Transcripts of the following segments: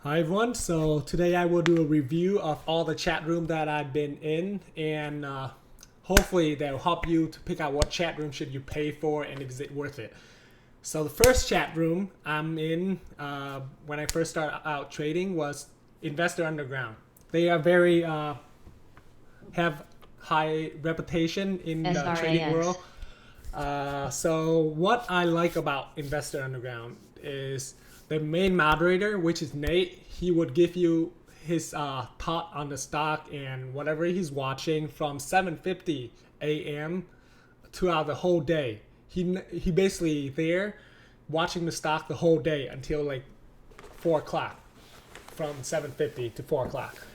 Hi everyone, so today I will do a review of all the chat room that I've been in, and hopefully they'll help you to pick out what chat room should you pay for and is it worth it. So the first chat room I'm in when I first started out trading was Investor Underground. They are very have high reputation in the trading world. So what I like about Investor Underground is the main moderator, which is Nate. He would give you his thought on the stock and whatever he's watching from 7:50 a.m. throughout the whole day. He basically there watching the stock the whole day until like 4 o'clock, from 7:50 to 4 o'clock.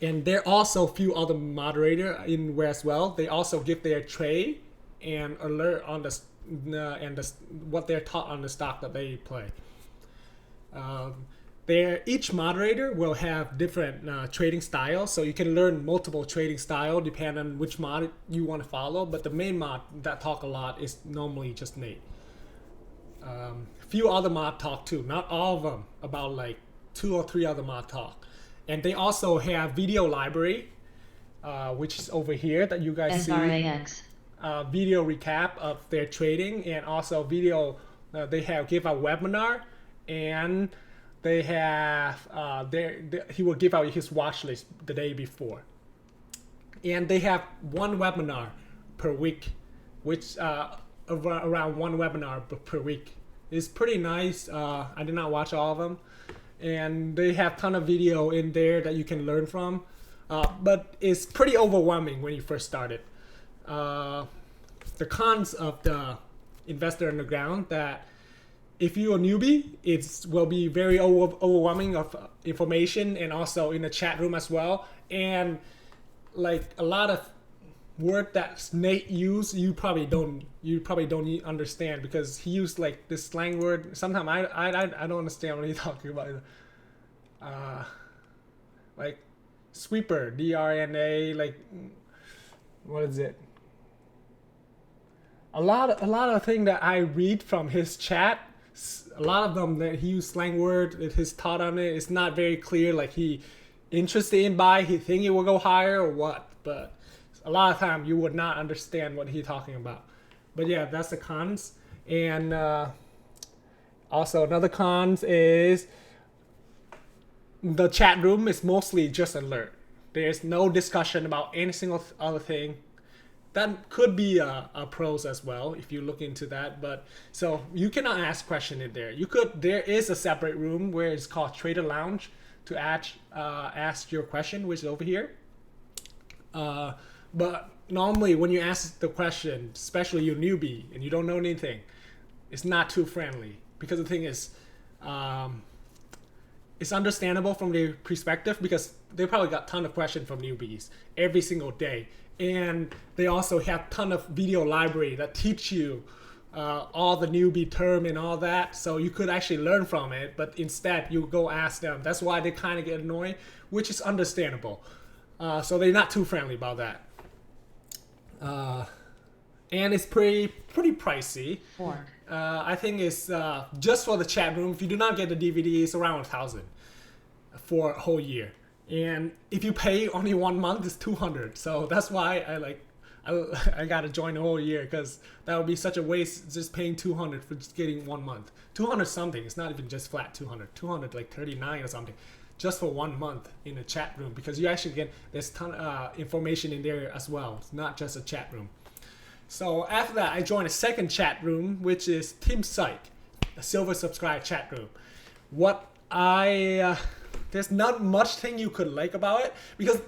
And there are also a few other moderator in where as well. They also give their trade and alert on what they're taught on the stock that they play. Each moderator will have different trading styles, so you can learn multiple trading style depending on which mod you want to follow. But the main mod that talk a lot is normally just Nate. A few other mod talk too, not all of them. About like 2 or 3 other mod talk, and they also have video library, which is over here that you guys see. Video recap of their trading, and also video they have give a webinar, and they have he will give out his watch list the day before, and they have one webinar per week, which around one webinar per week. It's pretty nice. I did not watch all of them, and they have ton of video in there that you can learn from, but it's pretty overwhelming when you first start it. The cons of the Investor Underground, that if you're a newbie, it will be very overwhelming of information, and also in the chat room as well. And like a lot of word that Nate used, you probably don't understand, because he used like this slang word. Sometimes I don't understand what he's talking about. Like sweeper, DRNA, like what is it? A lot of things that I read from his chat, a lot of them that he used slang word, his thought on it, it's not very clear. Like he interested in buy, he think it will go higher or what. But a lot of time you would not understand what he's talking about. But yeah, that's the cons. And also another cons is the chat room is mostly just alert. There's no discussion about any single other thing. That could be a pros as well if you look into that. But so you cannot ask question in there. There is a separate room where it's called Trader Lounge to ask your question, which is over here. But normally when you ask the question, especially you're newbie and you don't know anything, it's not too friendly, because the thing is, it's understandable from their perspective, because they probably got a ton of questions from newbies every single day. And they also have ton of video library that teach you all the newbie term and all that, so you could actually learn from it. But instead you go ask them. That's why they kind of get annoyed, which is understandable. So they're not too friendly about that. And it's pretty pricey. I think it's just for the chat room. If you do not get the DVD, it's around 1,000 for a whole year. And if you pay only 1 month, it's 200. So that's why I gotta join the whole year, because that would be such a waste just paying 200 for just getting 1 month. 200 something. It's not even just flat 200. 200 like 39 or something, just for 1 month in the chat room, because you actually get there's ton of information in there as well. It's not just a chat room. So after that, I joined a second chat room, which is Team Sykes, a silver subscribe chat room. There's not much thing you could like about it, because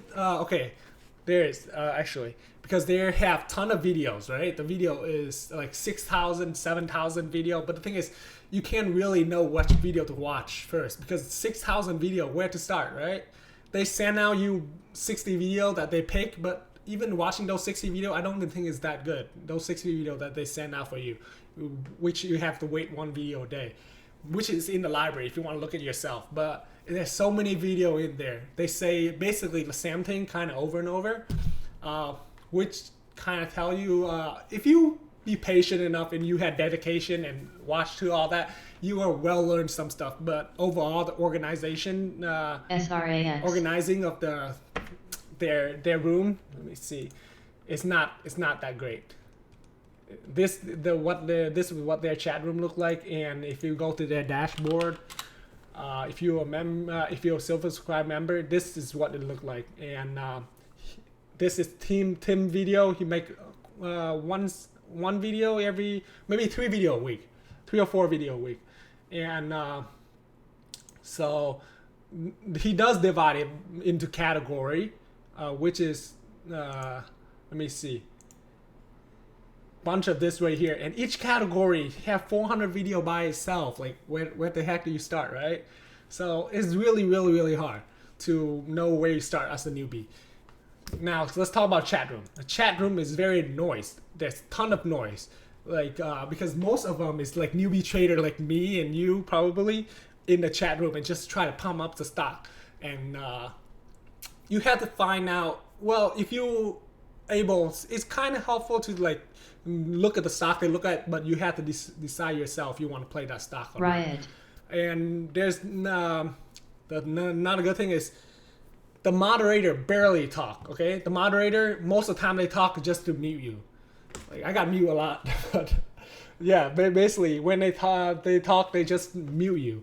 there is actually, because they have ton of videos, right? The video is like 6,000, 7,000 video, but the thing is, you can't really know which video to watch first, because 6,000 video, where to start, right? They send out you 60 video that they pick, but even watching those 60 video, I don't even think it's that good. Those 60 video that they send out for you, which you have to wait 1 video a day, which is in the library if you want to look at it yourself. But there's so many video in there. They say basically the same thing kind of over and over, which kind of tell you if you be patient enough and you had dedication and watched through all that, you are well learned some stuff. But overall, the organization, organizing of their room, let me see, it's not that great. This is what their chat room look like, and if you go to their dashboard, if you're a silver subscribe member, this is what it look like. And this is Tim video. He make one video every, maybe 3 video a week, 3 or 4 video a week, and so he does divide it into category, which is let me see, bunch of this right here, and each category have 400 video by itself. Like where the heck do you start, right? So it's really hard to know where you start as a newbie. Now let's talk about chat room. The chat room is very noised. There's a ton of noise, like because most of them is like newbie trader like me and you probably in the chat room and just try to pump up the stock. And you have to find out, well, if you able, it's kind of helpful to like look at the stock they look at, but you have to decide yourself you want to play that stock or right not. And there's not a good thing is the moderator barely talk. Okay, the moderator most of the time they talk just to mute you. Like I got mute a lot, but yeah, basically when they talk they just mute you.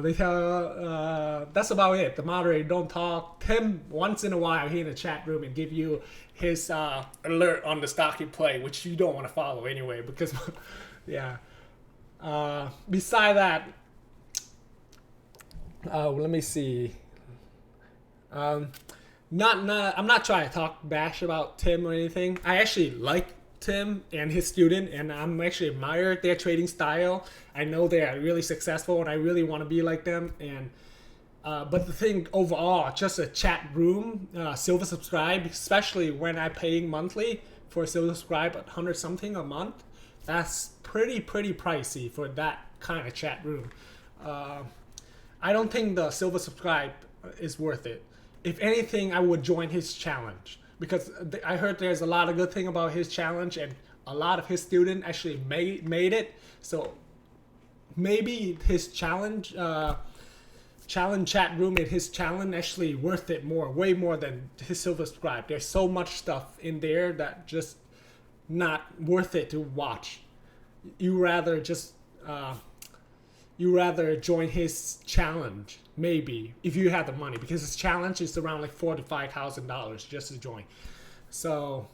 They tell that's about it. The moderator don't talk. Tim once in a while he in the chat room and give you his alert on the stock you play, which you don't want to follow anyway because yeah. Beside that, let me see. I'm not trying to talk bash about Tim or anything. I actually like Tim and his student, and I'm actually admire their trading style. I know they are really successful, and I really want to be like them. And but the thing overall, just a chat room, silver subscribe, especially when I'm paying monthly for a silver subscribe at 100 something a month, that's pretty pricey for that kind of chat room. I don't think the silver subscribe is worth it. If anything, I would join his challenge because I heard there's a lot of good thing about his challenge, and a lot of his students actually made it. So maybe his challenge chat room and his challenge actually worth it way more than his silver subscribe. There's so much stuff in there that just not worth it to watch. You rather join his challenge, maybe, if you have the money, because his challenge is around like $4,000 to $5,000 just to join. So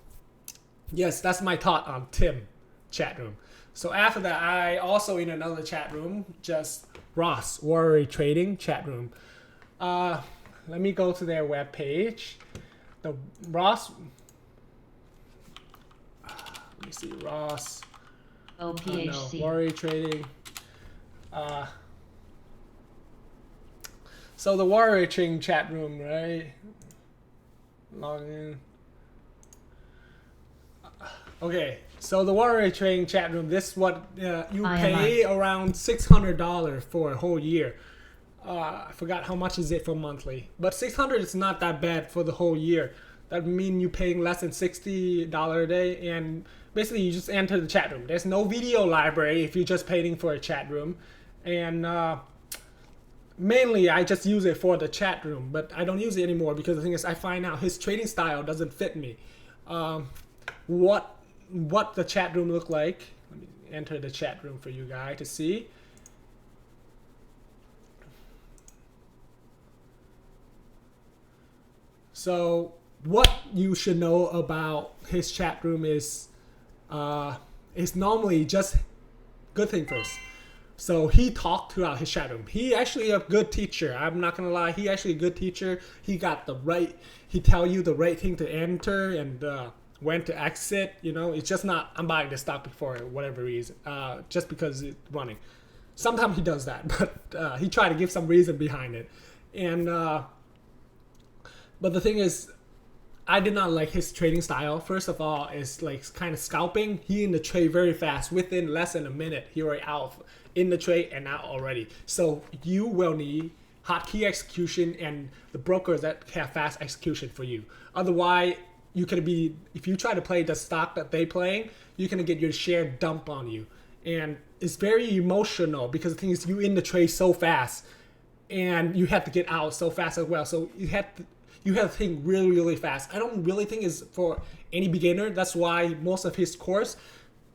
yes, that's my thought on Tim chat room. So after that, I also in another chat room, just Ross Warrior Trading chat room. Let me go to their web page. The Ross, let me see, Ross OPHC Warrior Trading. So the Warrior Trading chat room, right? Log in. Okay, so the Warrior Trading chat room, this is what you pay around $600 for a whole year. I forgot how much is it for monthly, but $600 is not that bad for the whole year. That means you're paying less than $60 a day, and basically you just enter the chat room. There's no video library if you're just paying for a chat room, and mainly I just use it for the chat room, but I don't use it anymore because the thing is I find out his trading style doesn't fit me. What the chat room look like? Let me enter the chat room for you guys to see. So what you should know about his chat room is normally just good thing first. So he talked throughout his chat room. He actually a good teacher. I'm not gonna lie. He actually a good teacher. He got the right. He tell you the right thing to enter and when to exit. You know, it's just not I'm buying this stock for whatever reason. Just because it's running. Sometimes he does that, but he tried to give some reason behind it. And but the thing is, I did not like his trading style. First of all, it's like kind of scalping. He in the trade very fast. Within less than a minute, he already out in the trade and out already. So you will need hotkey execution and the brokers that have fast execution for you. Otherwise, you could be, if you try to play the stock that they playing, you're gonna get your share dumped on you, and it's very emotional because the thing is, you in the trade so fast, and you have to get out so fast as well. So you have to think really, really fast. I don't really think it's for any beginner. That's why most of his course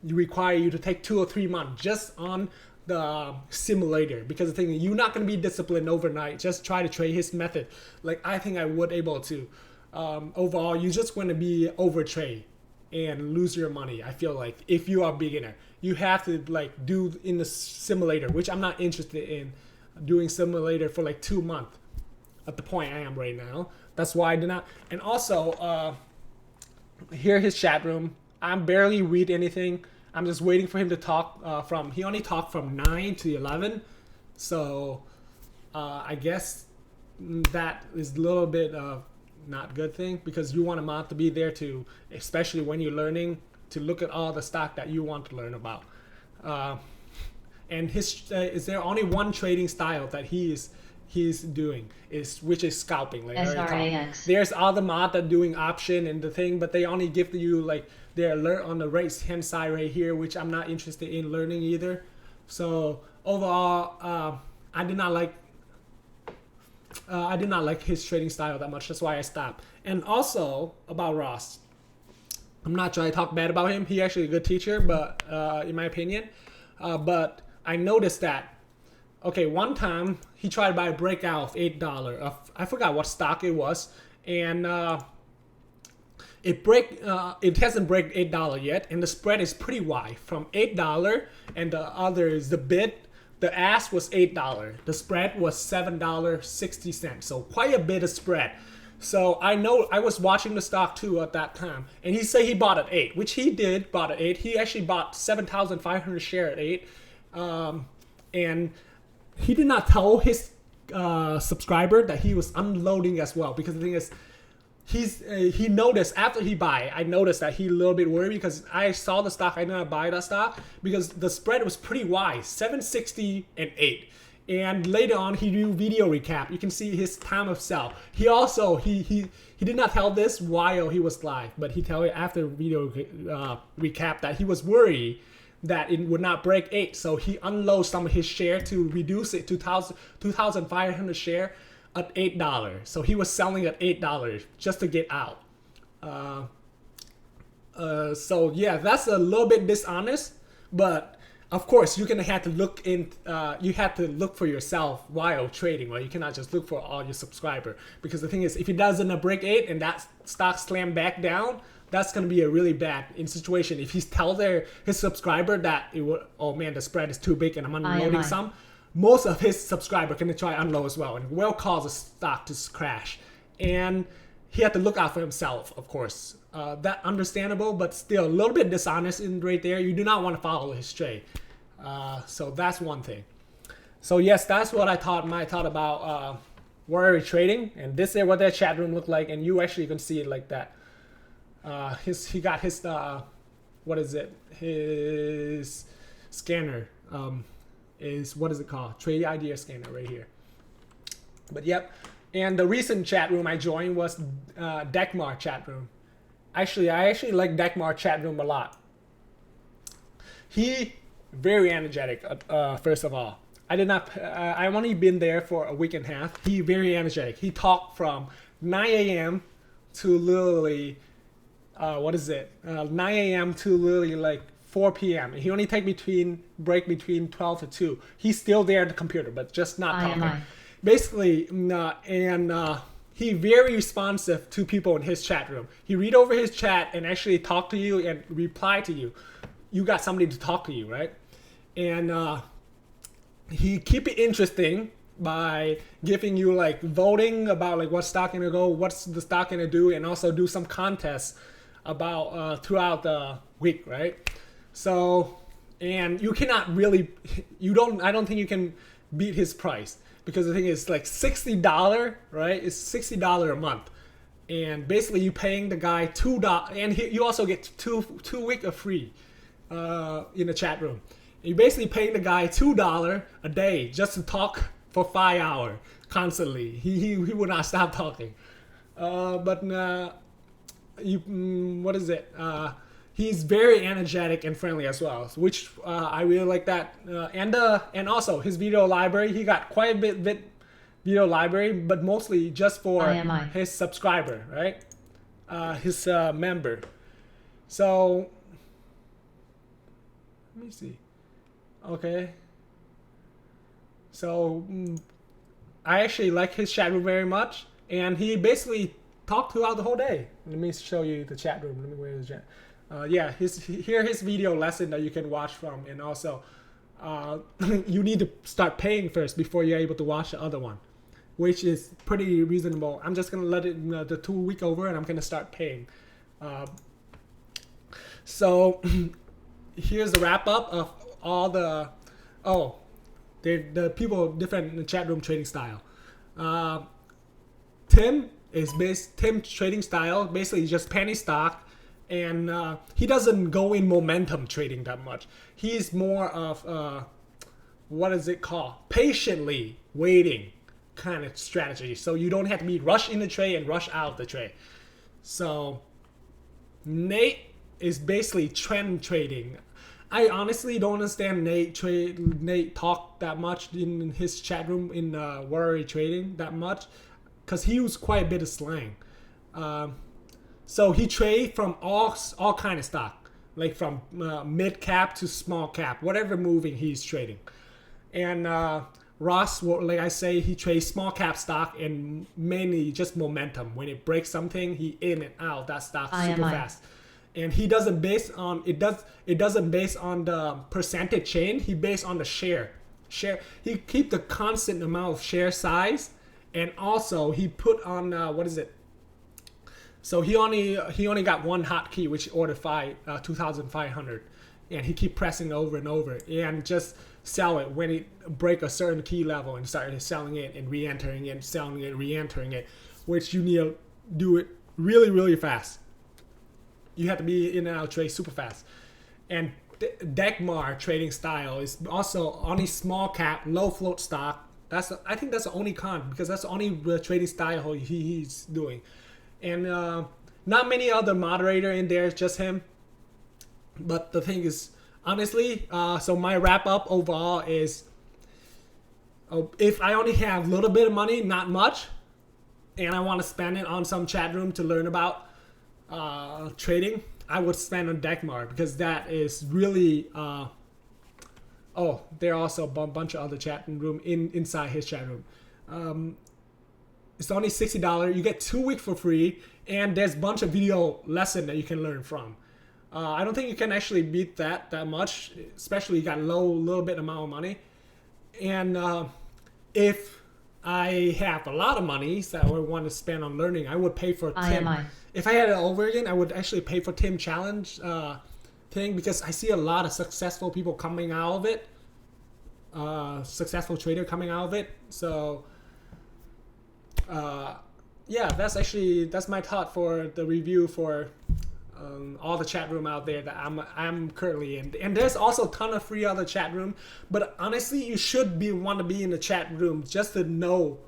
require you to take 2 or 3 months just on the simulator, because the thing is, you're not going to be disciplined overnight. Just try to trade his method like I think I would able to. Overall, you're just going to be over trade and lose your money. I feel like if you are a beginner, you have to like do in the simulator, which I'm not interested in doing simulator for like 2 months at the point I am right now. That's why I did not. And also, hear his chat room. I'm barely read anything. I'm just waiting for him to talk he only talked from 9 to 11. So I guess that is a little bit of not good thing, because you want a mod to be there to, especially when you're learning, to look at all the stock that you want to learn about. And his is there only one trading style that he's doing, which is scalping. Like SRAX. There's other mod that doing option and the thing, but they only give you like their alert on the right hand side right here, which I'm not interested in learning either. So overall, I did not like his trading style that much. That's why I stopped. And also about Ross, I'm not trying to talk bad about him. He actually a good teacher, but in my opinion, but I noticed that, okay, one time he tried to buy a breakout of $8. I forgot what stock it was, and it hasn't break $8 yet, and the spread is pretty wide from $8, and the other is the bid. The ask was $8. The spread was $7.60. So quite a bit of spread. So I know I was watching the stock too at that time, and he said he bought at 8, which he did. Bought at 8. He actually bought 7,500 share at 8, and he did not tell his subscriber that he was unloading as well, because the thing is, he noticed after he buy. I noticed that he a little bit worried because I saw the stock. I did not buy that stock because the spread was pretty wide, 760 and 8. And later on, he do video recap. You can see his time of sell. He also he did not tell this while he was live, but he tell it after video recap that he was worried that it would not break 8. So he unloads some of his share to reduce it to 2,500 share at $8. So he was selling at $8 just to get out. So yeah, that's a little bit dishonest, but of course you're gonna have to look in. You have to look for yourself while trading, right? You cannot just look for all your subscriber, because the thing is, if he doesn't break 8 and that stock slam back down, that's gonna be a really bad situation. If he's tell his subscriber that it will, oh man, the spread is too big and I'm unloading some. Most of his subscriber can try unload as well, and will cause the stock to crash. And he had to look out for himself, of course. That understandable, but still a little bit dishonest in right there. You do not want to follow his trade. So that's one thing. So yes, that's what I thought about warrior trading, and this is what their chat room looked like, and you actually can see it like that. He got his what is it? His scanner. Is what is it called? Trade idea scanner right here. But yep, and the recent chat room I joined was Dekmar chat room. Actually, I actually like Dekmar chat room a lot. He very energetic. First of all, I did not. I only been there for a week and a half. He very energetic. He talked from 9 a.m. to literally 9 a.m. to literally like 4 p.m. He only take break between 12 to 2. He's still there at the computer, but just not talking. Basically, he very responsive to people in his chat room. He read over his chat and actually talk to you and reply to you. You got somebody to talk to you, right? And he keep it interesting by giving you like voting about like what stock gonna go, what's the stock gonna do, and also do some contests about throughout the week, right? So, and you cannot really, I don't think you can beat his price, because the thing is like $60, right? It's $60 a month, and basically you paying the guy $2, and you also get two week of free in the chat room. You're basically paying the guy $2 a day just to talk for 5 hours constantly. He would not stop talking, but what is it? He's very energetic and friendly as well, which I really like that. And also his video library, he got quite a bit video library, but mostly just for his subscriber, right? His member. So let me see. Okay. So I actually like his chat room very much, and he basically talked throughout the whole day. Let me show you the chat room. Let me where is the chat. Yeah, his video lesson that you can watch from, and also you need to start paying first before you're able to watch the other one, which is pretty reasonable. I'm just gonna let it the 2 week over, and I'm gonna start paying. So here's the wrap up of all the the people different in the chat room trading style. Tim's trading style basically just penny stock, and he doesn't go in momentum trading that much. He's more of what is it called? Patiently waiting kind of strategy. So you don't have to be rush in the trade and rush out of the trade. So Nate is basically trend trading. I honestly don't understand Nate talk that much in his chat room in Worry Trading that much, because he used quite a bit of slang. So he trade from all kind of stock, like from mid cap to small cap, whatever moving he's trading. And Ross, like I say, he trades small cap stock and mainly just momentum. When it breaks something, he in and out that stock super fast. And he doesn't base on it doesn't base on the percentage change. He based on the share. He keep the constant amount of share size, and also he put on what is it? So he only got one hotkey, which order 2,500, and he keep pressing over and over and just sell it when it break a certain key level and start selling it and re-entering it, selling it, re-entering it, which you need to do it really, really fast. You have to be in and out trade super fast. And Dekmar trading style is also only small cap, low float stock. I think that's the only con, because that's the only trading style he's doing. And not many other moderator in there, just him. But the thing is, honestly, so my wrap up overall is, if I only have a little bit of money, not much, and I want to spend it on some chat room to learn about trading, I would spend on Dekmar, because that is really there are also a bunch of other chat room inside his chat room. It's only $60. You get 2 weeks for free, and there's a bunch of video lesson that you can learn from. I don't think you can actually beat that much, especially you got little bit amount of money. And if I have a lot of money that I would want to spend on learning, I would pay for Tim. If I had it over again, I would actually pay for Tim challenge thing, because I see a lot of successful people coming out of it, successful trader coming out of it. So yeah, that's my thought for the review for all the chat room out there that I'm currently in. And there's also a ton of free other chat room, but honestly, you should want to be in the chat room just to know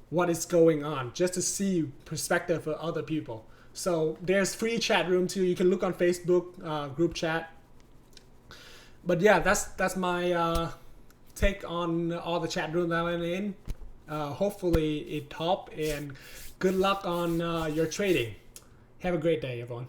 what is going on, just to see perspective of other people. So there's free chat room too. You can look on Facebook group chat. But yeah, that's my take on all the chat room that I'm in. Hopefully it helped, and good luck on your trading. Have a great day, everyone.